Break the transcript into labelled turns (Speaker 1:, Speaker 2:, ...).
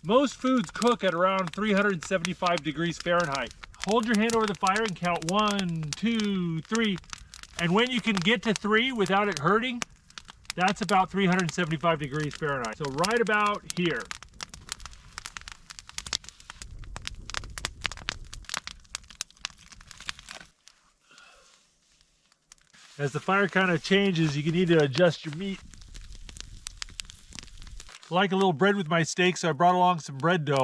Speaker 1: Most foods cook at around 375 degrees Fahrenheit. Hold your hand over the fire and count 1, 2, 3. And when you can get to 3 without it hurting, that's about 375 degrees Fahrenheit. So right about here. As the fire kind of changes, you need to adjust your meat. I like a little bread with my steak, so I brought along some bread dough.